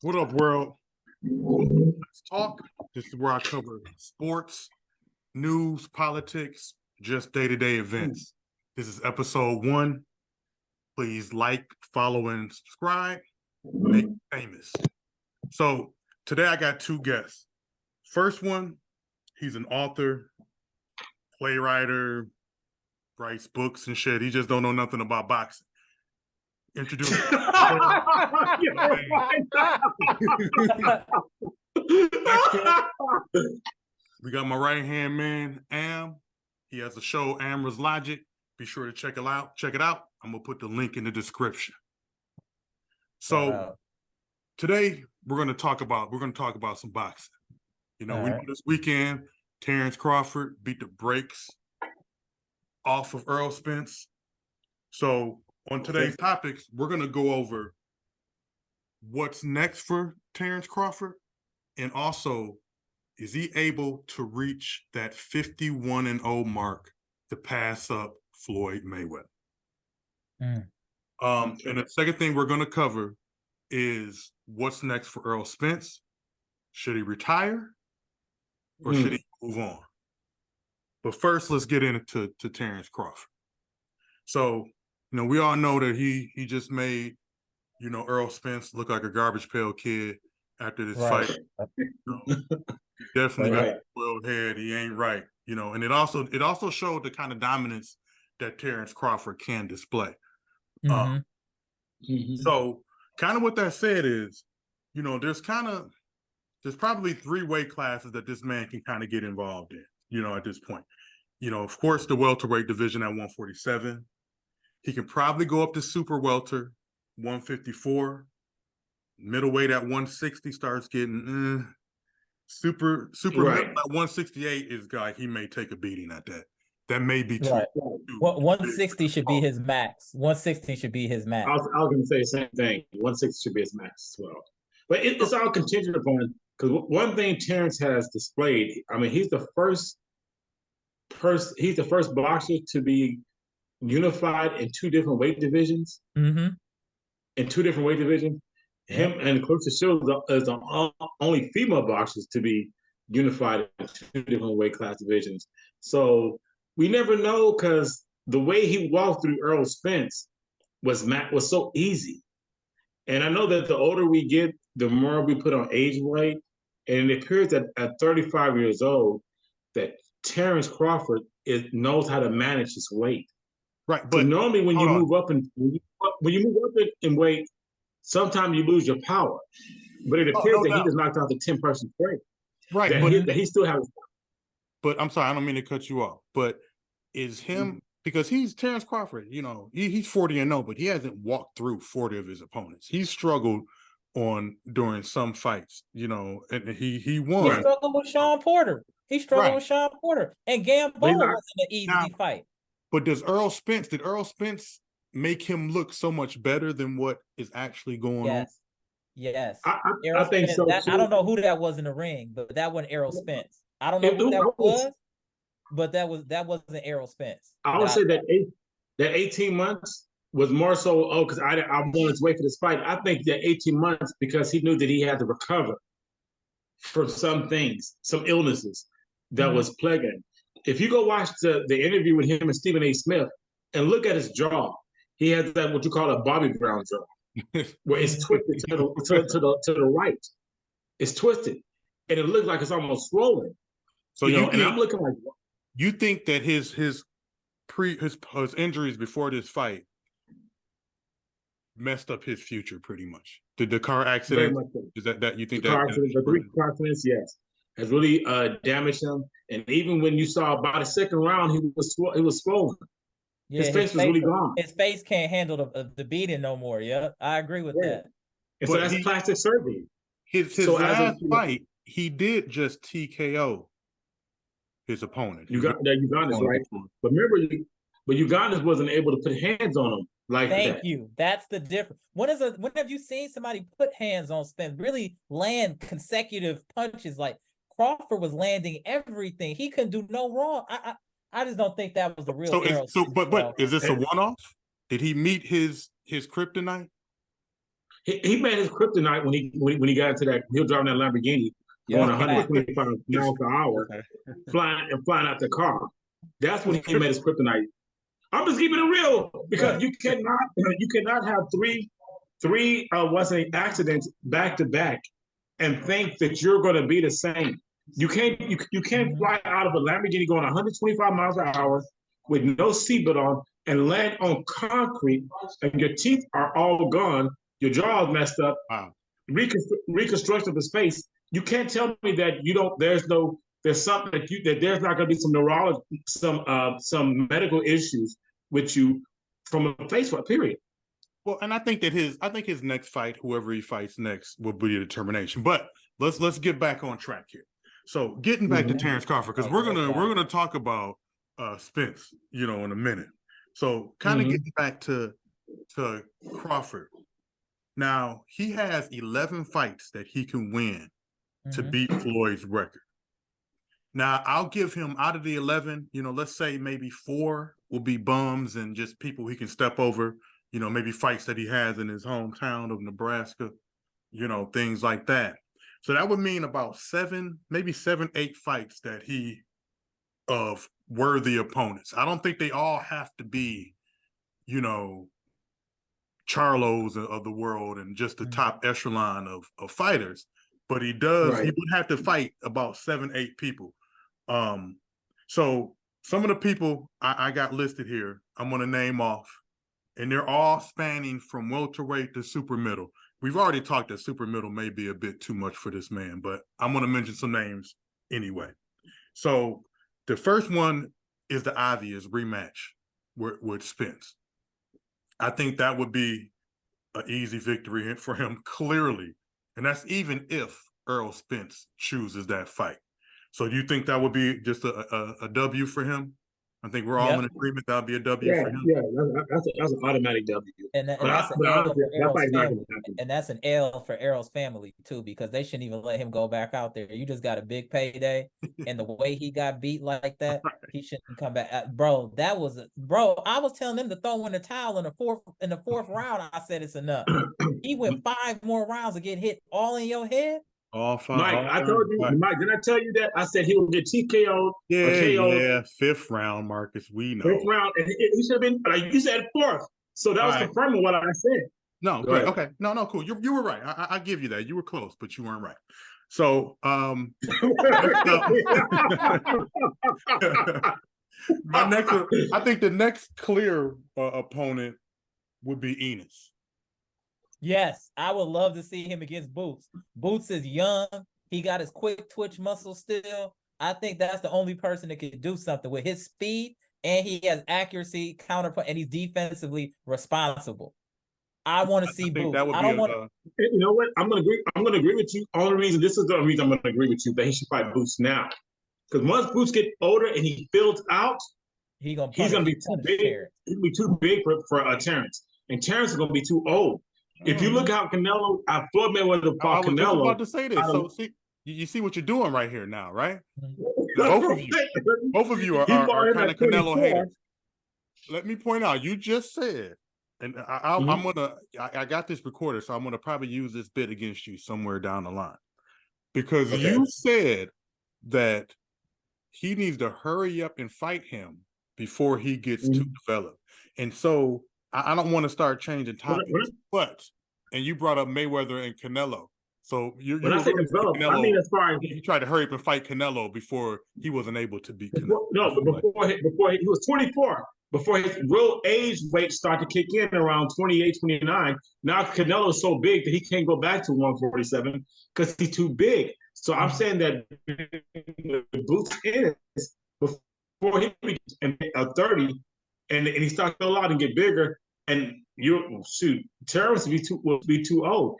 What up, world? Let's talk. This is where I cover sports, news, politics, just day-to-day events. This is episode 1. Please like, follow, and subscribe. Make it famous. So today I got 2 guests. First one, he's an author, playwright, writes books and shit. He just don't know nothing about boxing. Introduce We got my right-hand man, Am. He has a show, Amra's Logic. Be sure to check it out. I'm gonna put the link in the description. So today we're gonna talk about some boxing. You know, we know this weekend, Terreance Crawford beat the brakes off of Errol Spence. So on today's topics, we're gonna go over what's next for Terreance Crawford, and also, is he able to reach that 51-0 mark to pass up Floyd Mayweather? And the second thing we're going to cover is what's next for Errol Spence. Should he retire or should he move on? But first, let's get into Terreance Crawford. So, you know, we all know that he just made, you know, Errol Spence look like a garbage pail kid after this fight. You know, definitely got a spoiled head. He ain't right, you know. And it also showed the kind of dominance that Terreance Crawford can display. So, kind of what that said is, you know, there's probably 3 weight classes that this man can kind of get involved in, you know, at this point. You know, of course, the welterweight division at 147. He can probably go up to super welter, 154. Middleweight at 160 starts getting super middle at 168 is like he may take a beating at that. That may be too. Well, 160 should be his max. 160 should be his max. I was going to say the same thing. 160 should be his max as well. But it's all contingent upon, because one thing Terreance has displayed, I mean, he's the first boxer to be unified in 2 different weight divisions. In 2 different weight divisions. Him and Clarissa Shields is the only female boxers to be unified in 2 different weight class divisions. So we never know, because the way he walked through Errol Spence was so easy. And I know that the older we get, the more we put on age weight. And it appears that at 35 years old, that Terreance Crawford knows how to manage his weight. Right, but so normally when you move up in weight, sometimes you lose your power, but it appears that he just knocked out the 10-person frame. Right, that he still has. But I'm sorry, I don't mean to cut you off. But is him, because he's Terreance Crawford, you know, he's 40-0, but he hasn't walked through 40 of his opponents. He's struggled during some fights, you know, and he won. He struggled with Sean Porter. And Gamboa wasn't an easy fight. But did Errol Spence make him look so much better than what is actually going on? Yes. I think so. I don't know who that was in the ring, but that wasn't Errol Spence. I don't know who that was, but that wasn't Errol Spence. I would say that 18 months was more so, because I wanted to wait for this fight. I think that 18 months because he knew that he had to recover from some things, some illnesses that was plaguing him. If you go watch the interview with him and Stephen A. Smith and look at his jaw, he has that what you call a Bobby Brown jaw, where it's twisted to the right. It's twisted, and it looks like it's almost swollen. So and I'm looking like, you think that his injuries before this fight messed up his future pretty much? Did the car accident? Is that you think the that 3 car accidents? Yes, has really damaged him. And even when you saw by the 2nd round, he was swollen. Yeah, his face was really gone. His face can't handle the beating no more. Yeah, I agree with that. And so that's plastic surgery. His last fight, he did just TKO his opponent. Ugandans, right? But remember, Ugandans wasn't able to put hands on him like that. Thank you. That's the difference. When have you seen somebody put hands on Spence, really land consecutive punches? Like Crawford was landing everything. He couldn't do no wrong. I just don't think that was the real Errol. But is this a one-off? Did he meet his kryptonite? He made his kryptonite when he got into that. He was driving that Lamborghini going 125 miles per hour, flying out the car. That's when he made his kryptonite. I'm just keeping it real because you cannot have three accidents back to back and think that you're going to be the same. You can't fly out of a Lamborghini going 125 miles an hour with no seatbelt on and land on concrete and your teeth are all gone, your jaw is messed up. Wow. Reconstruction of the space. You can't tell me that there's something that there's not going to be some neurology, some medical issues with you from a face fight, period. Well, and I think his next fight, whoever he fights next, will be a determination. But let's get back on track here. So getting back to Terreance Crawford, because we're gonna talk about Spence, in a minute. So kind of getting back to Crawford. Now he has 11 fights that he can win to beat Floyd's record. Now I'll give him, out of the 11, let's say maybe 4 will be bums and just people he can step over. Maybe fights that he has in his hometown of Nebraska, things like that. So that would mean about 7, 8 fights that he of worthy opponents. I don't think they all have to be, Charlos of the world and just the top echelon of fighters, but he would have to fight about 7, 8 people. So some of the people I got listed here, I'm going to name off, and they're all spanning from welterweight to super middle. We've already talked that super middle may be a bit too much for this man, but I'm going to mention some names anyway. So the first one is the obvious rematch with Spence. I think that would be an easy victory for him, clearly. And that's even if Errol Spence chooses that fight. So do you think that would be just a W for him? I think we're all in agreement that would be a W for him. Yeah, that's an automatic W. And that's an L for Errol's family. And that's an L for Errol's family too, because they shouldn't even let him go back out there. You just got a big payday, and the way he got beat like that, he shouldn't come back. Bro, I was telling them to throw in the towel in the fourth round. I said it's enough. He went 5 more rounds to get hit all in your head. All 5. Mike, I told you, Mike, did I tell you that? I said he will get TKO'd. Yeah, 5th round, Marcus. We know. 5th round, and he should have been, like you said, 4th. So that was confirming what I said. No, great. Okay. No, cool. You were right. I give you that. You were close, but you weren't right. So, my next, I think the next clear opponent would be Enos. Yes, I would love to see him against Boots. Boots is young. He got his quick twitch muscle still. I think that's the only person that could do something with his speed, and he has accuracy, counterpunch, and he's defensively responsible. I want to see Boots. I don't want. You know what? I'm gonna agree with you. This is the only reason I'm gonna agree with you that he should fight Boots now, because once Boots get older and he fills out, he's gonna be too big. He's gonna be too big for Terrence, and Terrence is gonna be too old. If you look how Canelo, Floyd Mayweather fought Canelo. I was about to say this. So see, you see what you're doing right here now, right? Both of you are kind of Canelo haters. Let me point out, you just said, and I got this recorded, so I'm gonna probably use this bit against you somewhere down the line, because you said that he needs to hurry up and fight him before he gets too developed, and so. I don't want to start changing topics, and you brought up Mayweather and Canelo. So when I say develop, I mean as far as he tried to hurry up and fight Canelo before he wasn't able to beat Canelo. No, but before he was 24, before his real age weight started to kick in around 28, 29. Now Canelo is so big that he can't go back to 147 because he's too big. So I'm saying that Boots is before he becomes 30. And he starts to go out and get bigger, and Terrence will be too old.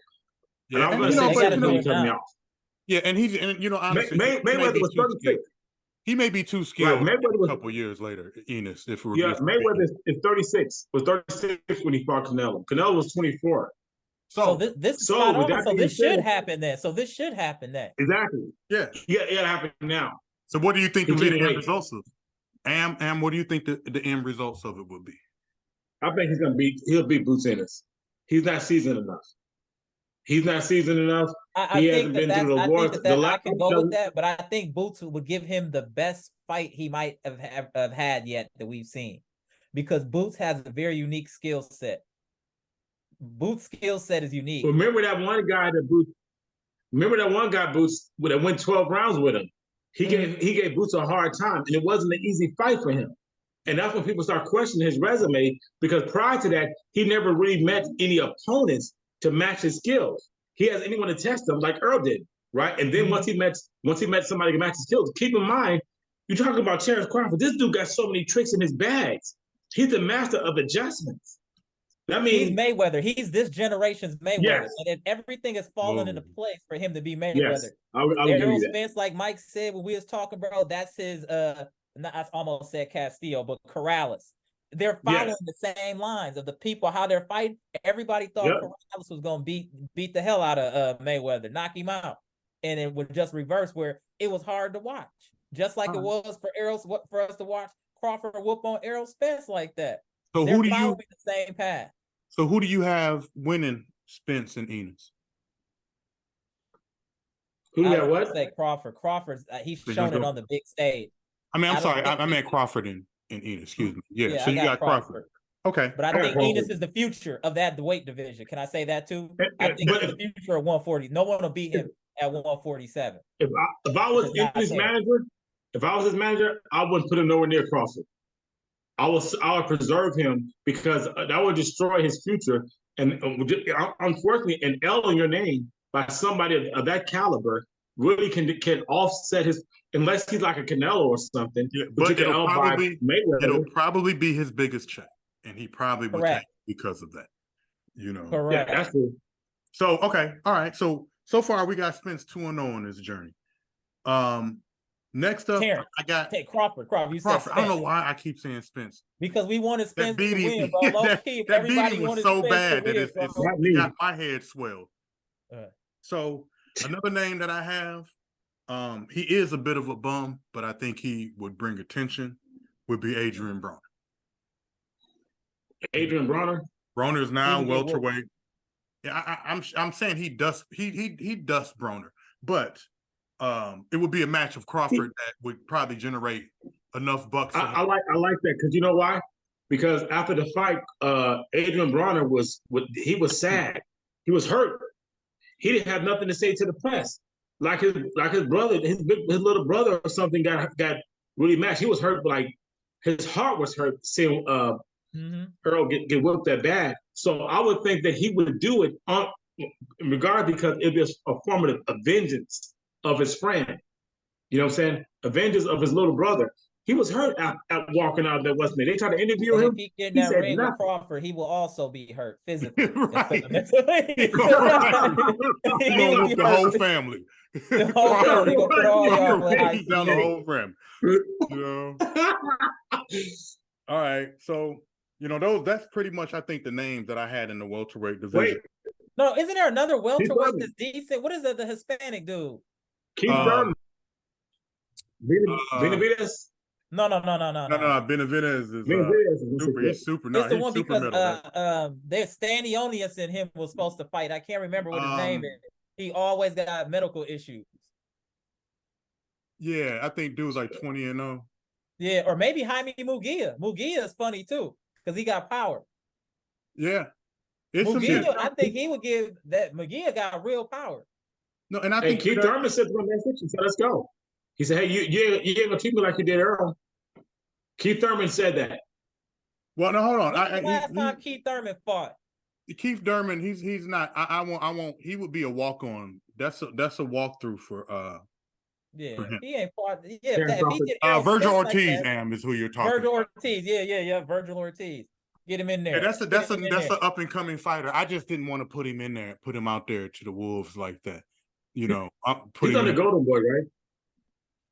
Yeah, and I'm going to say cut me off. Yeah, and honestly, Mayweather was 36. He may be too skilled. Mayweather a couple years later, Enos. Mayweather is 36. Was 36 when he fought Canelo. Canelo was 24. So this should happen then. Exactly. Yeah. It'll happen now. So what do you think will be the end results of? Am, what do you think the end results of it will be? I think he'll beat Boots Ennis. He's not seasoned enough. He's not seasoned enough. I He think hasn't been through the I wars. think The I can go last with that, but I think Boots would give him the best fight he might have had yet that we've seen, because Boots has a very unique skill set. Boots' skill set is unique. Remember that one guy that Boots. Remember that one guy Boots that went 12 rounds with him. He gave Boots a hard time, and it wasn't an easy fight for him. And that's when people start questioning his resume, because prior to that, he never really met any opponents to match his skills. He has anyone to test him like Earl did, right? And then once he met somebody to match his skills, keep in mind, you're talking about Terreance Crawford. This dude got so many tricks in his bags. He's the master of adjustments. I mean, he's Mayweather. He's this generation's Mayweather, yes. and everything has fallen into place for him to be Mayweather. Yes, I would give Errol you that. Spence, like Mike said when we was talking, bro, that's his. I almost said Castillo, but Corrales. They're following the same lines of the people, how they're fighting. Everybody thought Corrales was going to beat the hell out of Mayweather, knock him out, and it would just reverse, where it was hard to watch, just like it was for us to watch Crawford whoop on Errol Spence like that. So they're following the same path. So who do you have winning Spence and Enos? Who do you have what? Say Crawford. Crawford's he's shown it on the big stage. I mean, I'm sorry, I meant Crawford and Enos. Excuse me. Yeah, so you got Crawford. Okay, but I think Enos is the future of that weight division. Can I say that too? I think it's the future of 140. No one will beat him at 147. If I was his manager, I wouldn't put him nowhere near Crawford. I would preserve him, because that would destroy his future. And unfortunately, an L in your name by somebody of that caliber really can offset his, unless he's like a Canelo or something. Yeah, but it'll probably be his biggest check, and he probably will take because of that. You know, correct. Yeah, that's true. So okay, all right. So far we got Spence 2-0 on this journey. Next up, Terrence, I got Crawford. You said Spence. I don't know why I keep saying Spence. Because we wanted Spence to win, bro. that beating was so bad that it got my head swelled. So another name that I have, he is a bit of a bum, but I think he would bring attention, would be Adrian Broner. Adrian Broner? Broner is now welterweight. Yeah, I'm saying he dusts Broner, but it would be a match of Crawford that would probably generate enough bucks. I like that, because you know why? Because after the fight, Adrian Broner was sad. He was hurt. He didn't have nothing to say to the press. Like his brother, his little brother or something got really mad. He was hurt, like his heart was hurt seeing Earl get whipped that bad. So I would think that he would do it in regard, because it was a form of vengeance of his friend. You know what I'm saying? A vengeance of his little brother. He was hurt at walking out there, wasn't it? They tried to interview him. If he get in that ring with Crawford, he will also be hurt physically. Right. He will whoop the whole family. The whole family. He gonna put all y'all down the whole family. You know? All right. So, you know, that's pretty much, I think, the names that I had in the welterweight division. Wait. No, isn't there another welterweight that's decent? What is it, the Hispanic dude? Keith Thurman. Benavidez? No. Benavidez is super. He's super. It's the one because there's Stanionius and him was supposed to fight. I can't remember what his name is. He always got medical issues. Yeah, I think dude's like 20-0. Yeah, or maybe Jaime Mugia. Mugia is funny too because he got power. Yeah, Mugia, I think he would give that. Mugia got real power. No, and I think Keith Thurman said to him, "So let's go." He said, "Hey, you ain't gonna treat me like you did Earl." Keith Thurman said that. Well, no, hold on. Last time Keith Thurman fought. Keith Thurman, he's not. I won't. He would be a walk on. That's a walkthrough for. Yeah, for him. He ain't fought. Yeah, if he did Virgil Ortiz, like is who you're talking. Virgil about. Ortiz, yeah, Virgil Ortiz. Get him in there. Yeah, that's an up and coming fighter. I just didn't want to put him in there, put him out there to the wolves like that. You know, he's on the Golden Boy, right?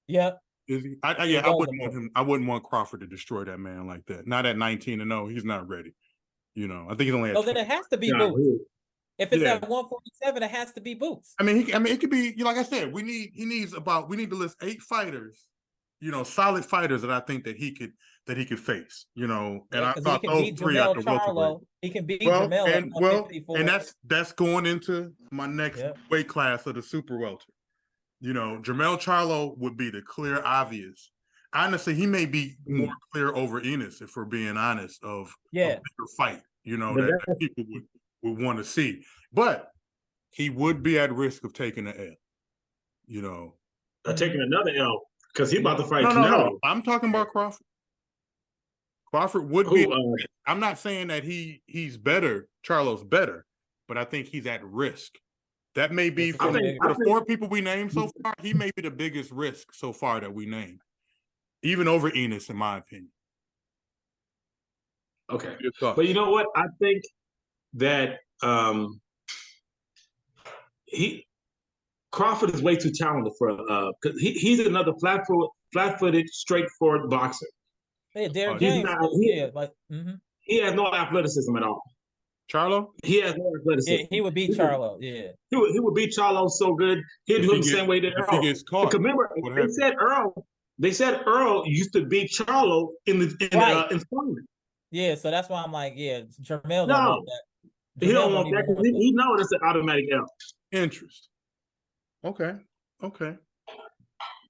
Yep. Is he? I wouldn't want him. I wouldn't want Crawford to destroy that man like that. Not at 19-0. He's not ready. You know, I think he's only at. So then it has to be Boots. If it's at 147, it has to be Boots. I mean, it could be. Like I said, we need to list 8 fighters. You know, solid fighters that I think that he could that he could face, you know, and Yeah, I because he thought can those beat three at Jamel the welterweight. Charlo. He can beat Jamel at And 154. that's going into my next weight class of the super welter. You know, Jamel Charlo would be the clear obvious. Honestly, he may be more clear over Enos, if we're being honest, of a bigger fight, you know, that people would want to see. But he would be at risk of taking an L, you know. Taking another L, because he's about to fight Canelo. No. I'm talking about Crawford. Crawford would be. I'm not saying that he's better, Charlo's better, but I think he's at risk. That may be for the four people we named so far. He may be the biggest risk so far that we named, even over Enos, in my opinion. Okay, but you know what? I think that Crawford is way too talented for because he's another flat-footed, straightforward boxer. Hey, Derek James, he has no athleticism at all. Charlo? He has no athleticism. Yeah, he would beat Charlo. He would beat Charlo so good. He'd do him the same way that Errol. If he gets caught, remember, they said Errol used to beat Charlo in Spain. Yeah, so that's why I'm like, Jamel don't want that. He don't want that because he knows that's an automatic L. Interest. Okay.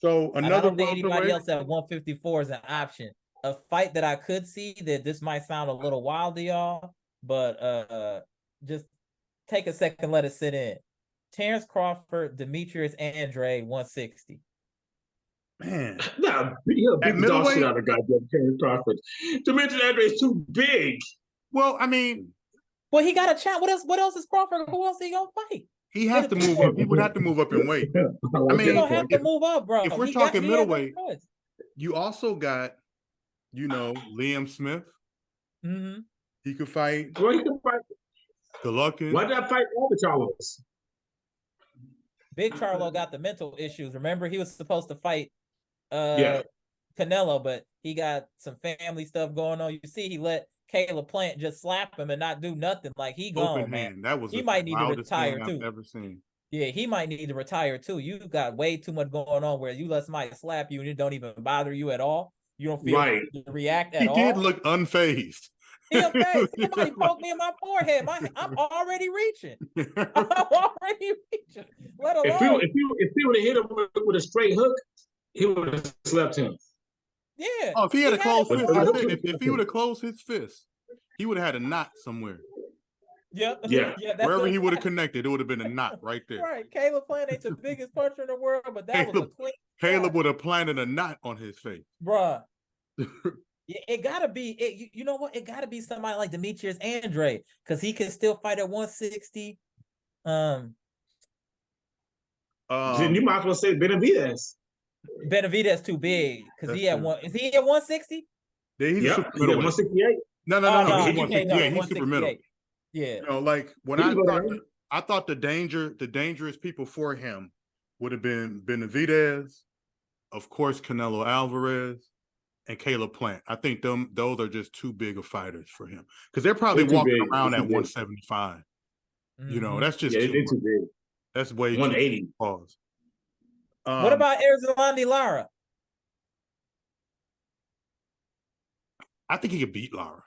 So another. I don't think anybody else at 154 is an option. A fight that I could see that this might sound a little wild to y'all, but just take a second, let it sit in. Terreance Crawford, Demetrius Andrade, 160. Man, he'll beat the dog shit out of goddamn Terreance Crawford. Demetrius Andrade is too big. Well, I mean, he got a chat. What else is Crawford? Who else is he gonna fight? He has to move up. He would have to move up in weight. I mean, he don't have to move up, bro. If we're talking middleweight, you also got, you know, Liam Smith. Mm-hmm. He could fight. Well, he could fight. Golovkin. Why did I fight all the Charlos? Big Charlo got the mental issues. Remember, he was supposed to fight Canelo, but he got some family stuff going on. You see, he let Caleb Plant just slap him and not do nothing. Like, he gone, man. That was he might need to retire too. I've ever seen. Yeah, he might need to retire too. You got way too much going on where you let somebody slap you and it don't even bother you at all. You don't feel to react at all. He did look unfazed. He unfazed. Somebody poked me in my forehead. I'm already reaching. I'm already reaching. Let alone if he would have hit him with a straight hook, he would have slept him. Yeah. Oh, if he had a closed fist, if he would have closed his fist, he would have had a knot somewhere. Yeah. Wherever he would have connected, it would have been a knot right there. Right. Caleb Plant ain't the biggest puncher in the world, but that was a clean. Caleb would have planted a knot on his face. Bruh. It gotta be you know what? It gotta be somebody like Demetrius Andrade, because he can still fight at 160. Then you might as well say Benavidez. Benavidez too big because he at one. Is he at 160? Yeah, he's at 168. No. He's 168. He's super middle. Yeah. You know, like when I thought the dangerous people for him would have been Benavidez, of course, Canelo Alvarez, and Caleb Plant. I think those are just too big of fighters for him because they're probably walking around at 175. Mm-hmm. You know, that's just too big. That's way 180. Pause. What about Erzalandi Lara? I think he could beat Lara.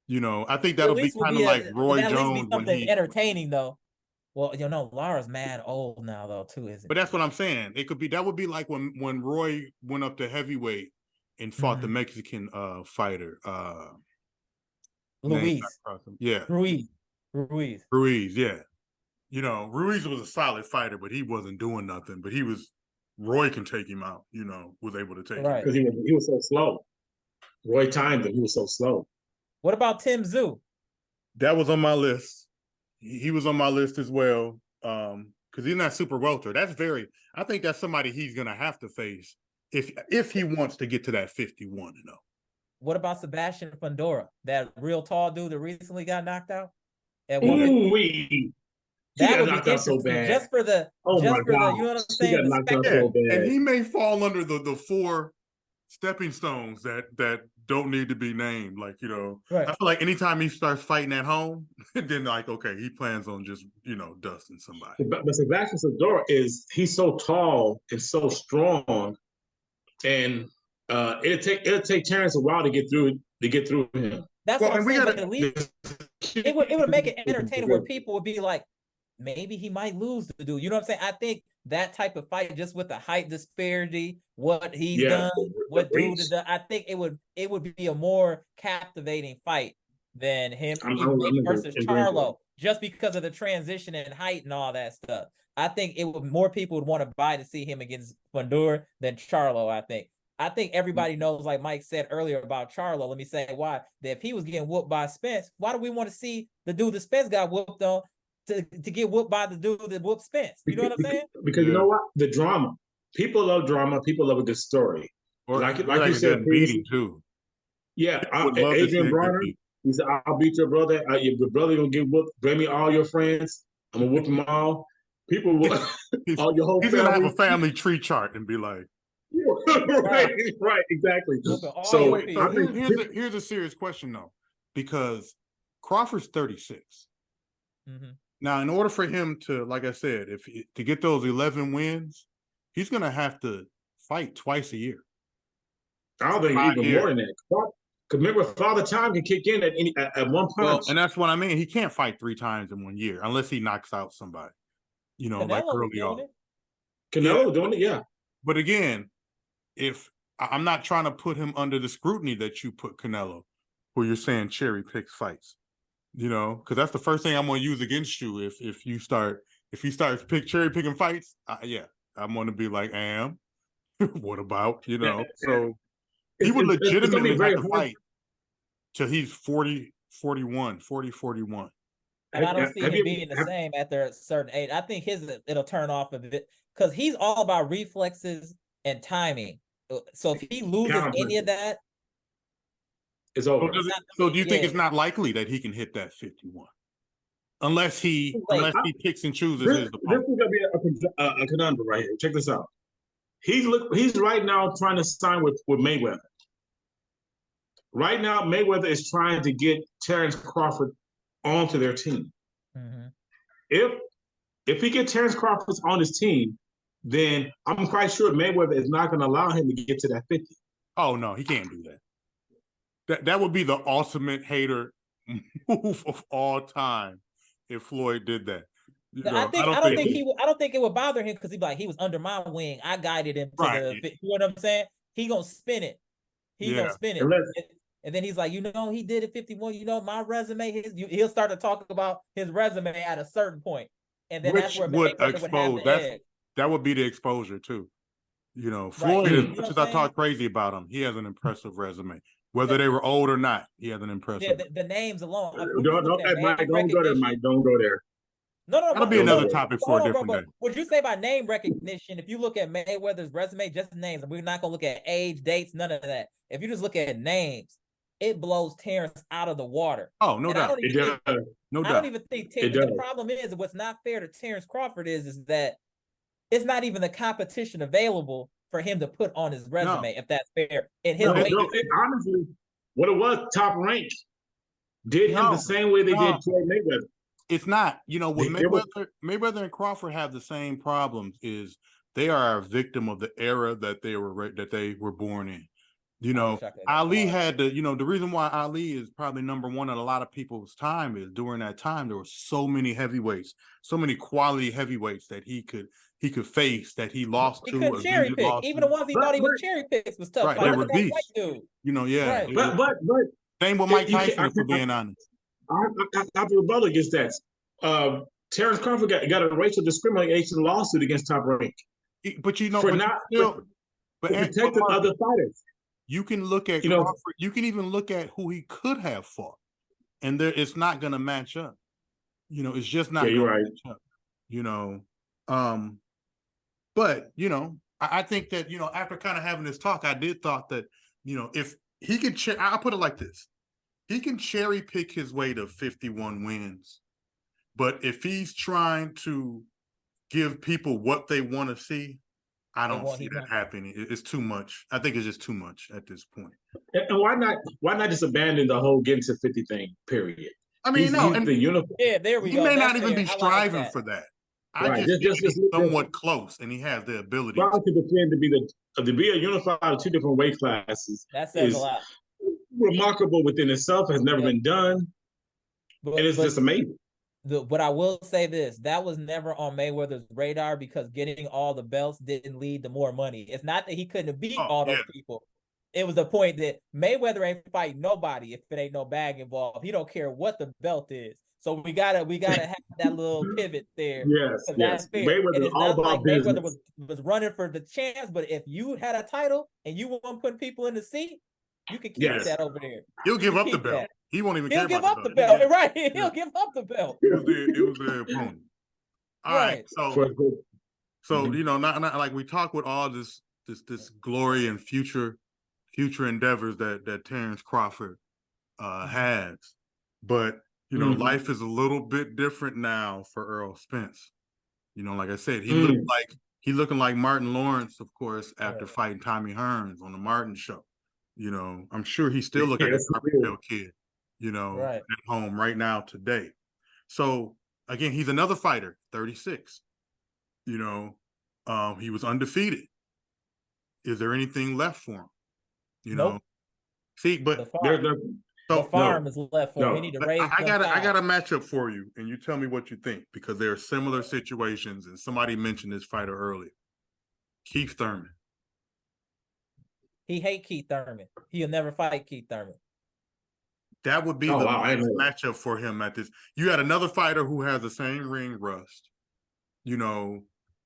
You know, I think that'll be kind of like Roy Jones when he entertaining though. Well, you know, Lara's mad old now though too, isn't it? But that's what I'm saying. It could be that would be like when Roy went up to heavyweight and fought the Mexican fighter. Ruiz. Yeah. Ruiz, yeah. You know, Ruiz was a solid fighter, but he wasn't doing nothing. But Roy can take him out, you know, was able to take him. Because he was so slow. Roy timed him, he was so slow. What about Tim Tszyu? That was on my list. He was on my list as well. Because he's not super welter. I think that's somebody he's gonna have to face if he wants to get to that 51, you know. What about Sebastian Fundora, that real tall dude that recently got knocked out? That would be interesting. So bad. Just for the you know what I'm saying? And he may fall under the 4 stepping stones that don't need to be named. Like, you know, I feel like anytime he starts fighting at home, then like, okay, he plans on just, you know, dusting somebody. But Sebastian Fundora he's so tall and so strong, and it'll take Terrence a while to get through him. That's what I'm saying. But at least it would make it entertaining entertaining where people would be like, maybe he might lose the dude. You know what I'm saying? I think that type of fight, just with the height disparity, what he's done, what dude has done, I think it would be a more captivating fight than him versus Charlo, just because of the transition in height and all that stuff. I think more people would want to buy to see him against Fundora than Charlo. I think everybody knows, like Mike said earlier about Charlo. Let me say why. That if he was getting whooped by Spence, why do we want to see the dude that Spence got whooped on to get whooped by the dude that whooped Spence? You know what I'm saying? Because you know what? The drama. People love drama. People love a good story. Or like you said, beating too. Yeah, Adrian Bronner. He said, "I'll beat your brother. Your brother gonna get whooped. Bring me all your friends. I'm gonna whoop them all. People will. All your whole he's family. Gonna have a family tree chart and be like." right, exactly. So here's a serious question though, because Crawford's 36. Mm-hmm. Now, in order for him to, like I said, to get those 11 wins, he's gonna have to fight twice a year. I don't think even more than that. Because remember, Father Time can kick in at one punch. Well, and that's what I mean. He can't fight 3 times in 1 year unless he knocks out somebody. You know, like early on. Canelo doing it, yeah. But again, if I'm not trying to put him under the scrutiny that you put Canelo, where you're saying cherry picks fights, you know, because that's the first thing I'm going to use against you. If you start cherry picking fights, I'm going to be like, what about, you know? So he would legitimately have to fight till he's 40, 41. And I don't see him being the same after a certain age. I think it'll turn off a bit because he's all about reflexes and timing. So if he loses any of that, it's over. So do you think it's not likely that he can hit that 51? Unless he picks and chooses his opponent. This is gonna be a conundrum right here. Check this out. He's right now trying to sign with Mayweather. Right now, Mayweather is trying to get Terrence Crawford onto their team. Mm-hmm. If he gets Terrence Crawford on his team, then I'm quite sure Mayweather is not going to allow him to get to that 50. Oh no, he can't do that. That would be the ultimate hater move of all time if Floyd did that. I don't think it would bother him because he was under my wing. I guided him to you know what I'm saying? He gonna spin it. Gonna spin it. And then he's like, you know, he did it 51. You know, my resume. He'll start to talk about his resume at a certain point, and then that's where Mayweather would have the edge. That would be the exposure too. You know, Floyd, as much as I talk crazy about him, he has an impressive resume. Whether they were old or not, he has an impressive. The names alone. Don't go there, Mike. Don't go there. No, that'll be another topic for a different day. Would you say by name recognition, if you look at Mayweather's resume, just names, and we're not gonna look at age, dates, none of that. If you just look at names, it blows Terrence out of the water. Oh, no doubt. I don't even think the problem is what's not fair to Terrence Crawford is that it's not even the competition available for him to put on his resume, if that's fair. In his honestly, what it was, Top Rank did him the same way they did Floyd Mayweather. It's not. You know, what Mayweather and Crawford have the same problems is they are a victim of the era that they were born in. You know, Ali had the reason why Ali is probably number one in a lot of people's time is during that time there were so many heavyweights, so many quality heavyweights that he could face that he lost to. He couldn't cherry pick. Even the ones he thought he was cherry picks was tough. Right, they were beasts. You know, Right. But same with Mike Tyson, for being honest. I have to rebuttal against that. Terrence Crawford got a racial discrimination lawsuit against Top Rank. But you know, protecting other fighters. You can look at Crawford. You can even look at who he could have fought, and it's not going to match up. You know, it's just not going to match up. You know, but you know, I think that after kind of having this talk, I did thought that if he could, I'll put it like this: he can cherry pick his way to 51 wins, but if he's trying to give people what they want to see, I don't see that happening. It's too much. I think it's just too much at this point. And why not just abandon the whole getting to 50 thing, period? I mean, he's the uniform. Yeah, there we go. He may not even be striving for that. I just think he's somewhat close, and he has the ability. To defend to be a unified of two different weight classes. That says a lot. Remarkable within itself, has never been done, and it's just amazing. But I will say this: that was never on Mayweather's radar because getting all the belts didn't lead to more money. It's not that he couldn't have beat all those people. It was the point that Mayweather ain't fighting nobody if it ain't no bag involved. He don't care what the belt is. So we gotta have that little pivot there. Yes. That's fair. Mayweather, it's not like Mayweather was running for the chance, but if you had a title and you weren't putting people in the seat, you could keep that over there. He'll give up the belt. He won't even care about the belt. He'll give up the belt. Right. He'll give up the belt. It was their opponent. All right. So you know, not like we talk with all this glory and future endeavors that Terreance Crawford has, but you know, life is a little bit different now for Errol Spence. You know, like I said, he looking like Martin Lawrence, of course, after fighting Tommy Hearns on the Martin show. You know, I'm sure he still looking like a Carbondale kid, you know, at home right now today. So again, he's another fighter, 36. You know, he was undefeated. Is there anything left for him? You know, see, but the farm is left for him. We need to raise. I got a matchup for you, and you tell me what you think, because there are similar situations, and somebody mentioned this fighter earlier. Keith Thurman. He hate Keith Thurman. He'll never fight Keith Thurman. That would be the matchup for him at this. You had another fighter who has the same ring rust, you know,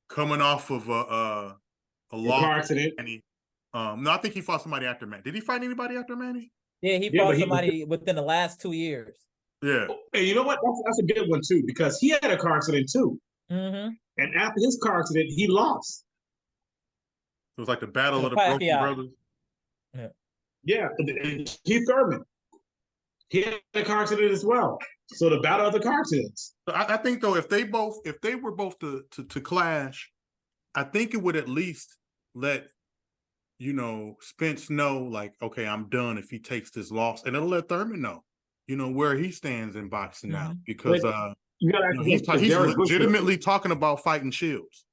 coming off of a car accident. And no, I think he fought somebody after Manny. Did he fight anybody after Manny? Yeah, he fought somebody within the last 2 years. Yeah. And you know what? That's a good one too, because he had a car accident too. And after his car accident, he lost. So it was like the battle of the Broken Brothers. Yeah, Keith Thurman. He had a car accident as well. So the battle of the car accidents. So I think though, if they were both to clash, I think it would at least let, you know, Spence know, like, okay, I'm done if he takes this loss, and it'll let Thurman know, you know, where he stands in boxing now, because he's legitimately talking about fighting Shields.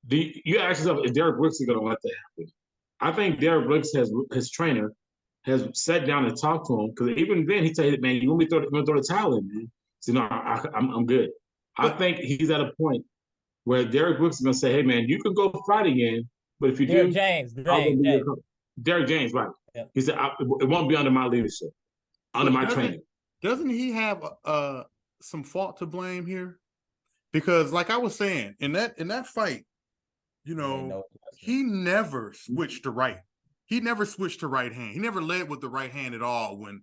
You ask yourself, is Derek Brooks going to let that happen? I think Derek Brooks his trainer has sat down and talked to him, because even then he said, "Man, you want me to throw the towel in, man?" So no, I'm good. I think he's at a point where Derek Brooks is going to say, "Hey, man, you can go fight again, but if you Derek do, James, Derek James, right?" Yep. He said, "It won't be under my leadership, under my training." Doesn't he have some fault to blame here? Because, like I was saying, in that fight, you know, he never switched to right. He never switched to right hand. He never led with the right hand at all when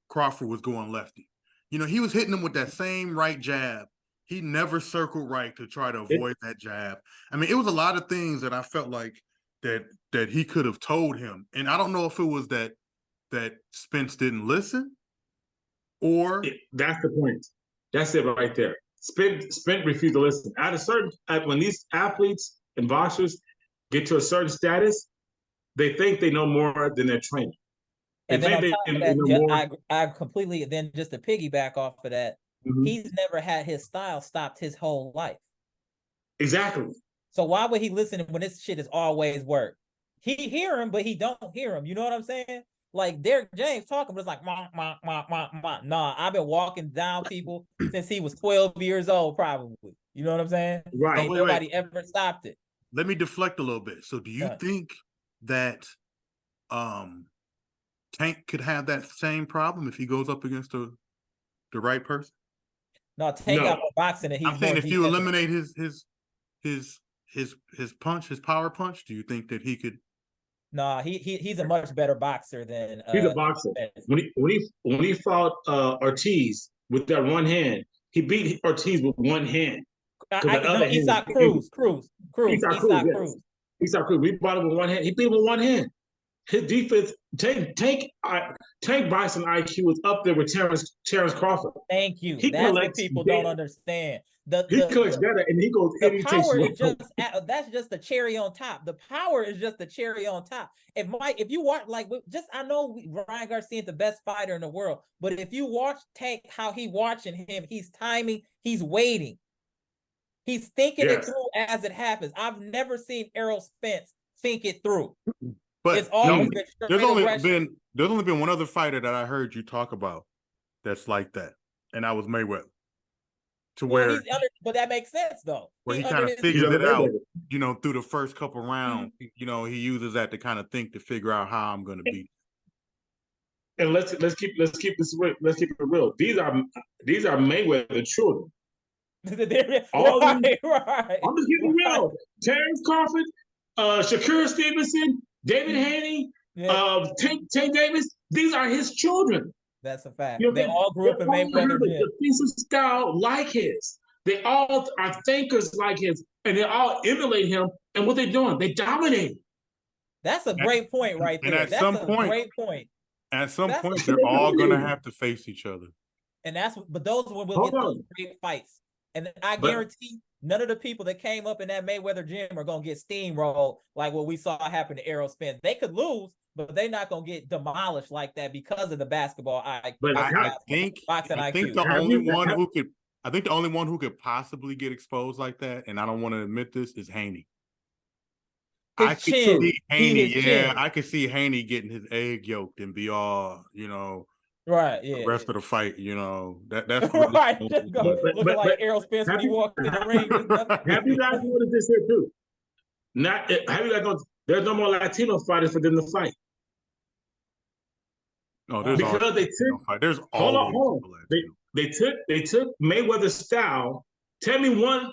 Crawford was going lefty. You know, he was hitting him with that same right jab. He never circled right to try to avoid that jab. I mean, it was a lot of things that I felt like that he could have told him. And I don't know if it was that Spence didn't listen, or that's the point. That's it right there. Spence refused to listen. When these athletes and boxers get to a certain status, they think they know more than their trainer. And then on top of that, I completely, then just to piggyback off of that, he's never had his style stopped his whole life. Exactly. So why would he listen when this shit has always worked? He hear him, but he don't hear him. You know what I'm saying? Like Derek James talking, but it's like, nah, I've been walking down people since he was 12 years old, probably. You know what I'm saying? Right. Ain't nobody ever stopped it. Let me deflect a little bit. So do you think that Tank could have that same problem if he goes up against the right person? No, Tank got more boxing than he's. I'm saying if you eliminate his punch, his power punch, do you think that he could? No, he's a much better boxer than he's a boxer. When he fought Ortiz with that one hand, he beat Ortiz with one hand. He saw Cruz. He saw Cruz. We bought him with one hand. He beat him with one hand. His defense, Tank Bison IQ is up there with Terreance Crawford. Thank you. That's what people don't understand. He collects data and he goes. The power is that's just the cherry on top. The power is just the cherry on top. If you watch, I know Ryan Garcia is the best fighter in the world, but if you watch Tank, how he watching him, he's timing, he's waiting. He's thinking it through as it happens. I've never seen Errol Spence think it through. But it's always been there's only been one other fighter that I heard you talk about that's like that, and that was Mayweather. But that makes sense though. Where he kind of figures it out, through the first couple rounds. He uses that to kind of figure out how I'm going to beat. And let's keep it real. These are Mayweather children. Right. I'm just keeping it real. Terreance Crawford, Shakur Stevenson, David Haney, Tank Davis. These are his children. That's a fact. They all grew up in Mayweather. The piece of style like his. They all are thinkers like his, and they all emulate him. And what they're doing, they dominate. That's a great point right there. That's a great point. At some point, they're all going to have to face each other. And but those will get those great fights. And I guarantee none of the people that came up in that Mayweather gym are going to get steamrolled like what we saw happen to Errol Spence. They could lose, but they're not going to get demolished like that because of the basketball IQ. But I think the only one who could possibly get exposed like that, and I don't want to admit this, is Haney. I could see Haney getting his egg yolked and be all, right, yeah. The rest of the fight, that's right. Looking like Errol Spence when he walked in the ring. Have you guys noticed this here too? There's no more Latino fighters for them to fight. No, there's They took Mayweather's style. Tell me one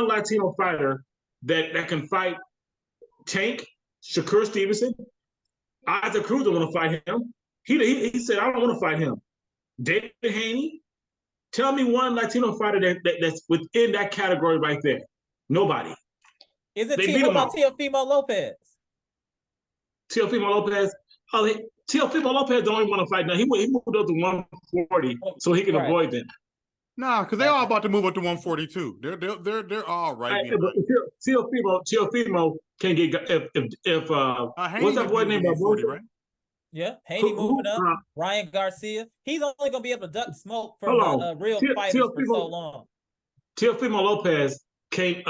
Latino fighter that can fight Tank, Shakur Stevenson. Isaac Cruz don't want to fight him. He said, I don't want to fight him. David Haney. Tell me one Latino fighter that's within that category right there. Nobody. Is it Teofimo Lopez? Teofimo Lopez. Teofimo Lopez don't even want to fight now. He moved up to 140 so he can avoid them. Nah, because they're all about to move up to 142. They're all right. Teofimo can get if what's that boy name? 40, right? Yeah, Haney moving up. Ryan Garcia. He's only gonna be able to duck smoke from real fighters for so long. Teofimo Lopez came.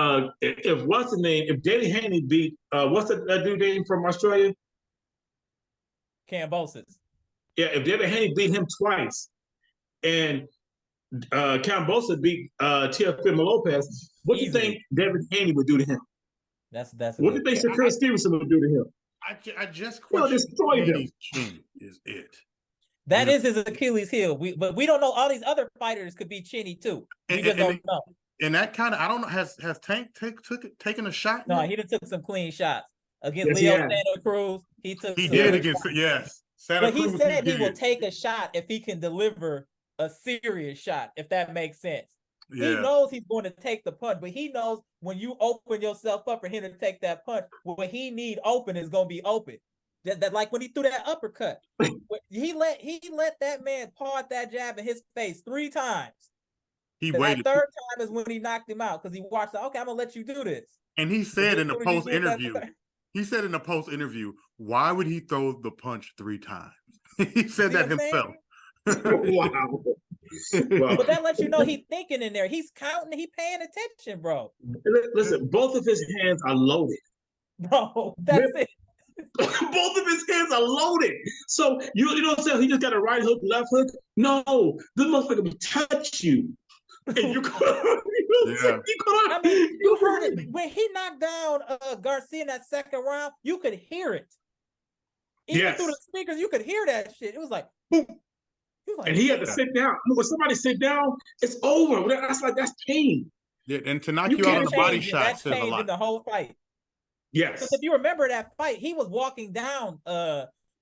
If what's the name? If Danny Haney beat what's that dude name from Australia? Kambosos. Yeah, if David Haney beat him twice, and Kambosos beat Teofimo Lopez, what do you think David Haney would do to him? That's what do you think Shakur Stevenson would do to him? I just question Haney's chin is it. That is his Achilles heel. But we don't know. All these other fighters could be chinny too. We just don't know. And that kind of, I don't know, has Tank taken a shot? No, he done took some clean shots against Leo Santa Cruz. He did against Santa Cruz. But he said he will take a shot if he can deliver a serious shot, if that makes sense. Yeah. He knows he's going to take the punch, but he knows when you open yourself up for him to take that punch, what he need open is going to be open. That like when he threw that uppercut, he let that man part that jab in his face 3 times. He waited. That 3rd time is when he knocked him out because he watched. Okay, I'm gonna let you do this. And he said in the post interview, why would he throw the punch 3 times? He said that himself. Wow. But that lets you know he's thinking in there. He's counting. He's paying attention, bro. Listen, both of his hands are loaded. Bro, that's it. Both of his hands are loaded. So you know what I'm saying? He just got a right hook, left hook. No, this motherfucker will touch you. And you you heard it. When he knocked down Garcia in that 2nd round, you could hear it. Even through the speakers, you could hear that shit. It was like, boom. And he had to sit down. When somebody sit down, it's over. That's pain. Yeah, and to knock you out of the body shot says a lot. The whole fight. Yes. Because if you remember that fight, he was walking down.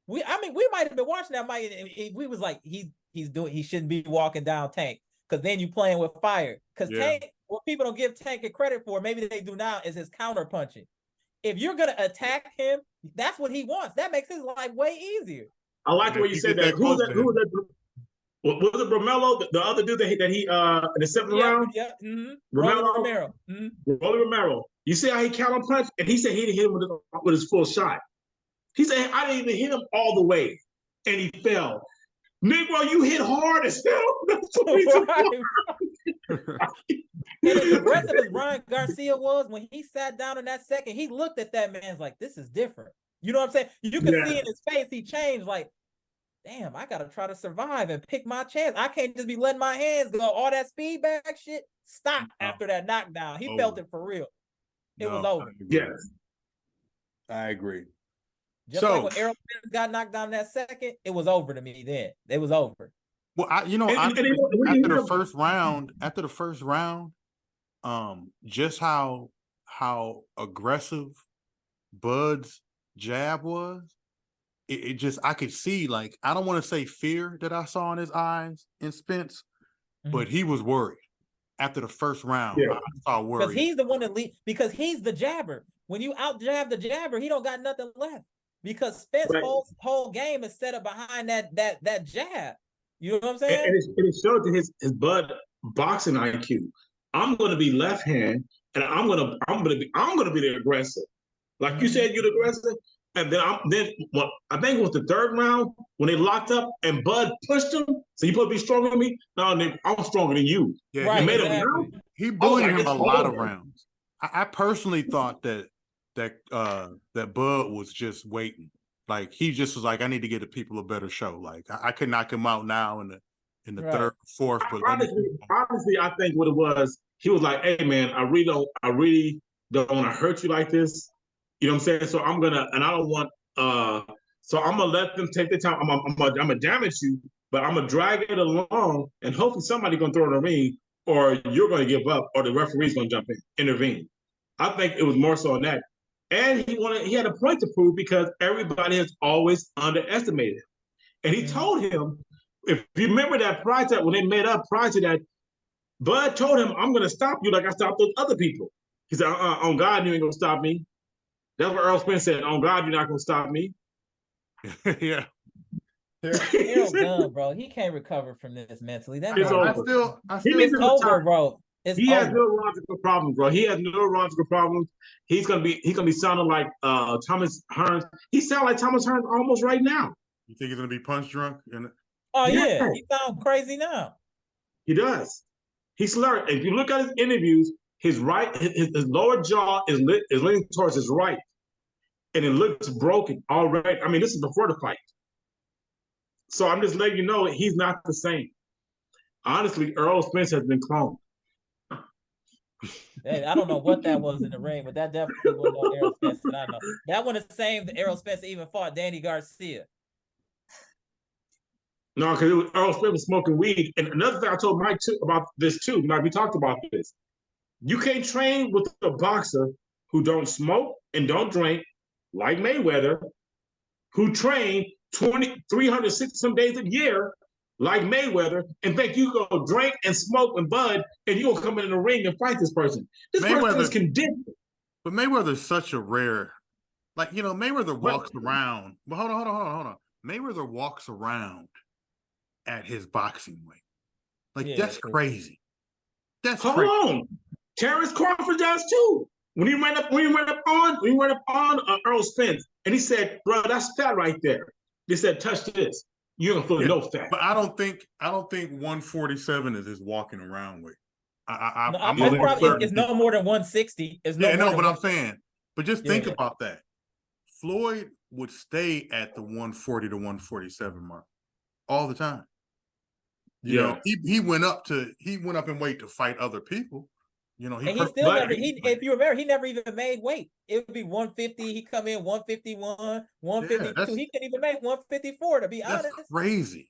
We might have been watching that fight, and we was like, he shouldn't be walking down Tank, because then you playing with fire. Because Tank, what people don't give Tank credit for, maybe they do now, is his counter punching. If you're gonna attack him, that's what he wants. That makes his life way easier. I like the way you said that. Who was that? Was it Romello, the other dude that he in the 7th round? Yeah. Romero. Rolly Romero. You see how he counter punched, and he said he didn't hit him with his full shot. He said, I didn't even hit him all the way, and he fell. Negro, you hit hard as hell. That's the reason why. And as aggressive as Ryan Garcia was, when he sat down in that second, he looked at that man's like, this is different. You know what I'm saying? You could see in his face, he changed like, damn, I got to try to survive and pick my chance. I can't just be letting my hands go. All that speed back shit, stop after that knockdown. He felt it for real. It was over. Yes. I agree. Just like when Errol Spence got knocked down in that second, it was over to me then. It was over. Well, after the first round, just how aggressive Bud's jab was, it just, I could see, like, I don't want to say fear that I saw in his eyes in Spence, but he was worried. After the first round, I saw worry. Because he's the one that because he's the jabber. When you out jab the jabber, he don't got nothing left. Because Spence's whole game is set up behind that jab. You know what I'm saying? And it showed to his Bud boxing IQ. I'm going to be left hand, and I'm going to be the aggressor. Like you said, you're the aggressor. And then I think it was the third round when they locked up and Bud pushed him. So you supposed to be stronger than me? No, nigga, I'm stronger than you. Yeah, right, he bullied him a lot of rounds. I personally thought that Bud was just waiting. Like, he just was like, I need to get the people a better show. Like, I could knock him out now in the third, fourth. But honestly, I think what it was, he was like, hey man, I really don't want to hurt you like this. You know what I'm saying? So I'm gonna let them take the time. I'm gonna damage you, but I'm gonna drag it along, and hopefully somebody gonna throw it in the ring, or you're gonna give up, or the referee's gonna jump in, intervene. I think it was more so on that. And he had a point to prove because everybody has always underestimated him. And he told him, if you remember that prior to that, when they met up prior to that, Bud told him, I'm gonna stop you like I stopped those other people. He said, on God, you ain't gonna stop me. That's what Errol Spence said. On God, you're not gonna stop me. Yeah. Errol done, bro. He can't recover from this mentally. It's over, bro. He has neurological problems, bro. He has neurological problems. He's gonna be sounding like Thomas Hearns. He sounds like Thomas Hearns almost right now. You think he's gonna be punch drunk? Yeah, he sounds crazy now. He does. He's slurred. If you look at his interviews, his lower jaw is leaning towards his right, and it looks broken already. I mean, this is before the fight. So I'm just letting you know he's not the same. Honestly, Errol Spence has been cloned. Hey, I don't know what that was in the ring, but that definitely wasn't no Errol Spence that I know. That one is the same that Errol Spence even fought Danny Garcia. No, because Errol Spence was smoking weed. And another thing I told Mike about this too, Mike, we talked about this. You can't train with a boxer who don't smoke and don't drink, like Mayweather, who train 360 some days a year, like Mayweather, and think you go drink and smoke and bud, and you gonna come in the ring and fight this person. This person is conditioned. But Mayweather's such a rare, like, you know, Mayweather walks around. But hold on. Mayweather walks around at his boxing weight. Like, that's crazy. That's crazy. Hold on. Terreance Crawford does too. When he went up on Errol Spence, and he said, "Bro, that's fat right there." They said, "Touch this. You're gonna feel no fat." But I don't think 147 is his walking around weight. It's no more than 160. But I'm saying, but just think about that. Floyd would stay at the 140 to 147 mark all the time. You know, he went up in weight to fight other people. You know, if you remember, he never even made weight. It would be 150. He come in 151, 152. He couldn't even make 154, to be honest. That's crazy.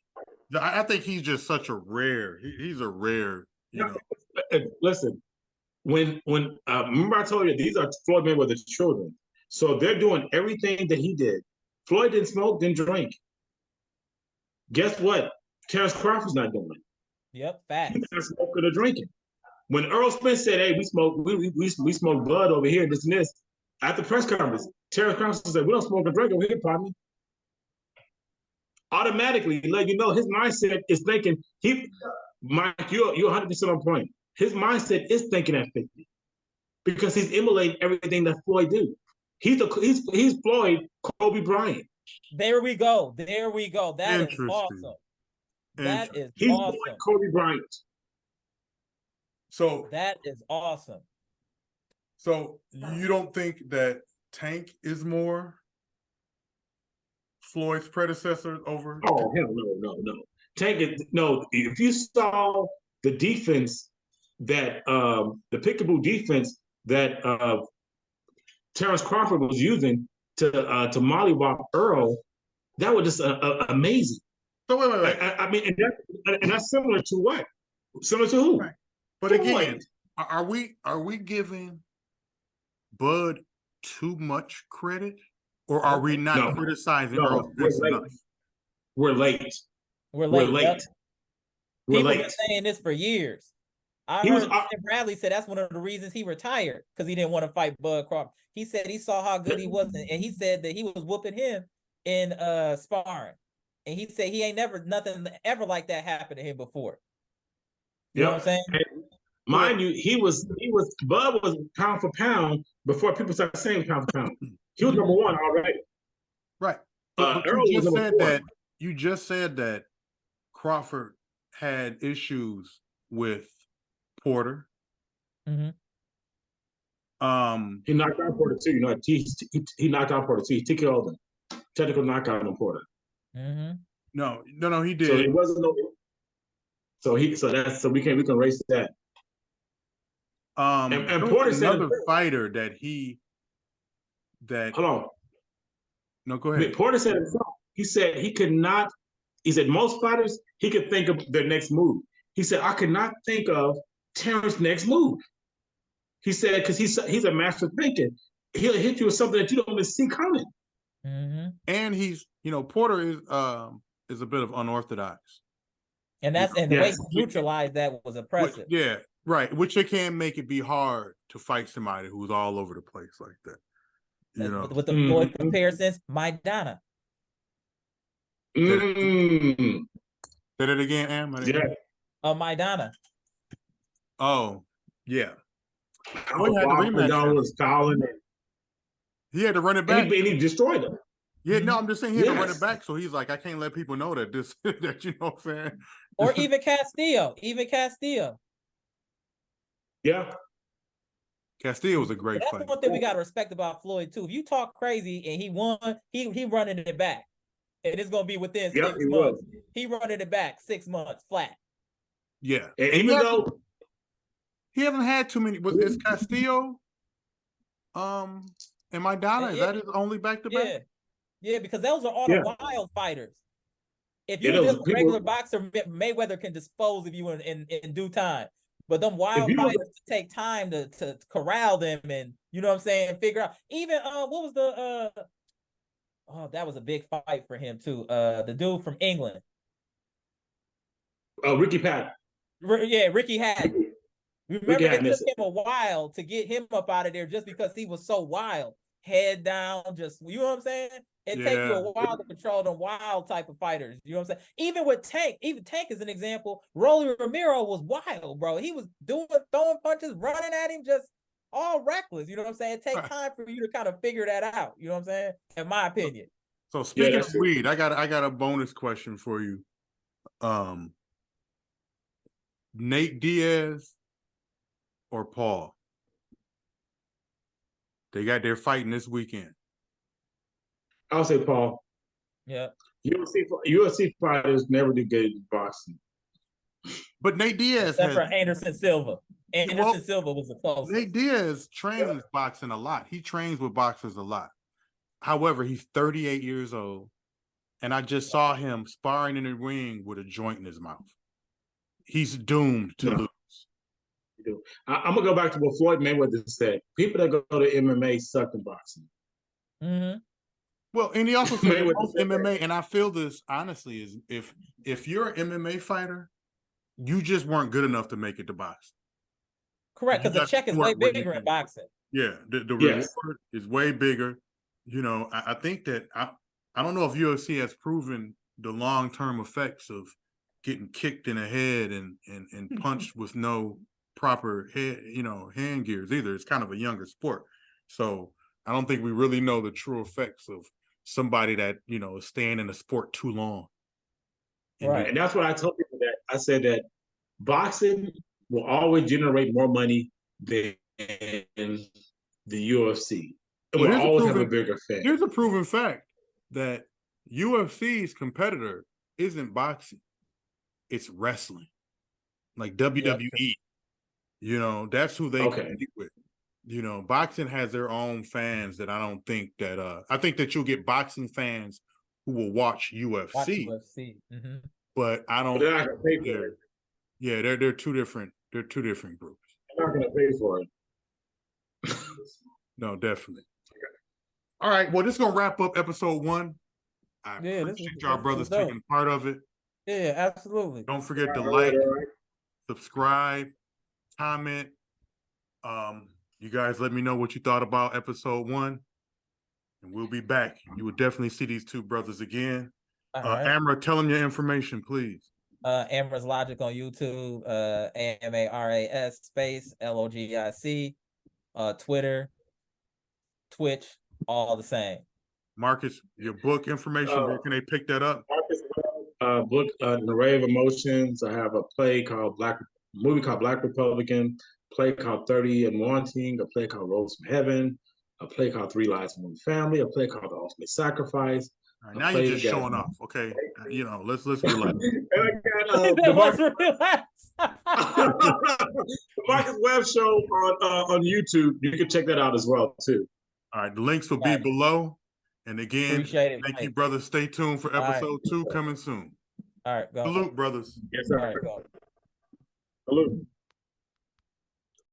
I think he's just such a rare. He's a rare. You know. Listen, when remember I told you these are Floyd Mayweather's children, so they're doing everything that he did. Floyd didn't smoke, didn't drink. Guess what? Terreance Crawford's not doing it. Yep, facts. He's not smoking or drinking. When Errol Spence said, "Hey, we smoke bud over here, this and this," at the press conference, Terreance Crawford said, "We don't smoke or drink over here, partner." Automatically, let you know his mindset is thinking Mike, you're 100% on point. His mindset is thinking at 50 because he's emulating everything that Floyd do. He's Floyd Kobe Bryant. There we go. That is awesome. That is he's awesome. Floyd Kobe Bryant. So that is awesome. So you don't think that Tank is more Floyd's predecessor over? Oh hell no. Tank is no. If you saw the defense that the pickable defense that Terreance Crawford was using to mollywop Earl, that was just amazing. So wait. I mean, and that's similar to what? Similar to who? Right. But again, are we giving Bud too much credit, or are we not criticizing Earl Spence enough? We're late. We're late. Yep. People been saying this for years. I heard Tim Bradley said that's one of the reasons he retired, because he didn't want to fight Bud Crawford. He said he saw how good he was, and he said that he was whooping him in sparring. And he said he ain't nothing ever like that happened to him before. You know what I'm saying? And mind you, Bud was pound for pound before people started saying pound for pound. He was number one already. Right. But you just said that Crawford had issues with Porter. Mm-hmm. He knocked out Porter too. You know, he knocked out Porter too. He took all the technical knockout on Porter. Mm-hmm. No, he did. So it wasn't no. So we can erase that. And Porter said another fighter that hold on. No, go ahead. Porter said himself. He said he could not. He said most fighters he could think of their next move. He said I could not think of Terrence's next move. He said because he's a master thinker. He'll hit you with something that you don't even see coming. Mm-hmm. And he's Porter is a bit of unorthodox. And the way he neutralized that was impressive. Right. Which it can make it be hard to fight somebody who's all over the place like that. You know, with the Floyd comparisons, Maidana. Say that again, Am. Maidana. Oh, yeah. Maidana was fouling. He had to run it back. And he destroyed him. Yeah, no, I'm just saying he had to run it back. So he's like, I can't let people know that that you know what I'm saying. Or even Castillo. Yeah. Castillo was a great fight. That's one thing we gotta respect about Floyd too. If you talk crazy and he won, he running it back. And it's gonna be within 6 months. He running it back 6 months flat. Yeah. And even though he hasn't had too many, but it's Castillo, and Maidana, is that his only back-to-back? Yeah, because those are all the wild fighters. If you're just a regular boxer, Mayweather can dispose of you in due time. But them wild fighters take time to corral them and, you know what I'm saying, figure out. Even, what was the, that was a big fight for him too. The dude from England. Ricky Patton. Ricky Hatton. Remember, it took him a while to get him up out of there just because he was so wild. Head down, just, you know what I'm saying? It takes you a while to control them wild type of fighters. You know what I'm saying? Even with Tank, Tank is an example. Rolly Romero was wild, bro. He was throwing punches, running at him, just all reckless. You know what I'm saying? It takes time for you to kind of figure that out. You know what I'm saying? In my opinion. So speaking of weed, I got a bonus question for you. Nate Diaz or Paul? They're fighting this weekend. I'll say Paul. Yeah. UFC fighters never do good in boxing. But Nate Diaz except for Anderson Silva. Silva was the closest. Nate Diaz trains boxing a lot. He trains with boxers a lot. However, he's 38 years old, and I just saw him sparring in the ring with a joint in his mouth. He's doomed to lose. I'm gonna go back to what Floyd Mayweather said. People that go to MMA suck in boxing. Mm-hmm. Well, and he also said most MMA, and I feel this honestly, is if you're an MMA fighter, you just weren't good enough to make it to boxing. Correct, because the check is way bigger in boxing. Yeah, the reward is way bigger. You know, I think that I don't know if UFC has proven the long-term effects of getting kicked in the head and punched with no proper hand gears either. It's kind of a younger sport. So I don't think we really know the true effects of somebody that, is staying in the sport too long. Right. And that's what I told people that I said that boxing will always generate more money than the UFC. It will always have a bigger fan. Here's a proven fact that UFC's competitor isn't boxing. It's wrestling. Like WWE. You know, that's who they compete with. You know, boxing has their own fans that I don't think that I think that you'll get boxing fans who will watch UFC. But I don't. But they're not gonna pay for it. Yeah, they're two different. They're two different groups. They're not gonna pay for it. No, definitely. All right. Well, this is gonna wrap up episode 1. I appreciate y'all brothers taking part of it. Yeah, absolutely. Don't forget to like, subscribe, comment. You guys let me know what you thought about episode 1, and we'll be back. You will definitely see these two brothers again. Amra, tell them your information, please. Amra's Logic on YouTube, AMARAS space LOGIC, Twitter, Twitch, all the same. Marcus, your book information, where can they pick that up? Marcus, book, An Array of Emotions. I have a movie called Black Republican, play called 30 and Wanting, a play called Rose from Heaven, a play called 3 Lives from One Family, a play called The Ultimate Sacrifice. Right, now you're just showing off, okay? You know, let's relax. And I got the Marcus Webb Show on YouTube. You can check that out as well too. All right, the links will be below. And again, thank you, brothers. Stay tuned for episode 2 coming soon. All right, go. Salute, brothers. Yes, sir. All right, go. Salute.